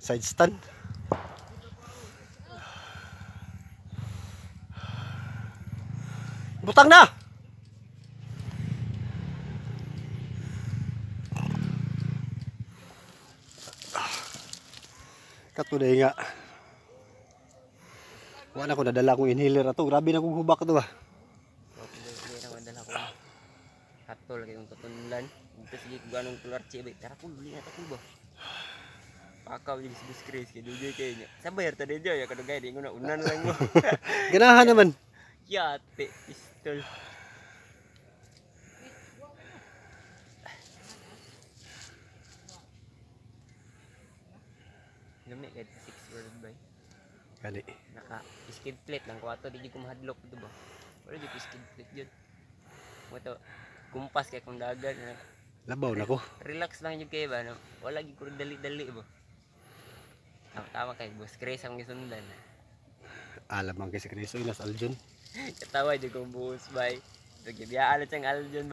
Side stand. Butang na. Katuday nga. Wala ko nadala akong inhaler ato. Grabe na kong hubak ito ba. Hindi na madala ko. Hatol lagi kong tutunulan. Ito sige ko ganong tular cebay. Tara ko beli na ko ba. Pakaw yung si Chris kay DJ kayaknya. Sabayar tadi dia ya kadang kaya di nguna unan lang mo. Ganahan naman. Yate pistol. Lami kahit 6 world by. Kali. Naka skid plate lang ko ato di ko mahadlok ito ba. Wala di skid plate jud. Mo to kumpas kay kung dagan. Labaw na ko. Relax lang jud kay ba no. Wala gi ko dali-dali ba. Tama kay boss Chris ang gisundan. Alam ang kasi Kristo inas Aljon. Katawa jud kong buhos bay. Sige biya alat sang Aljon.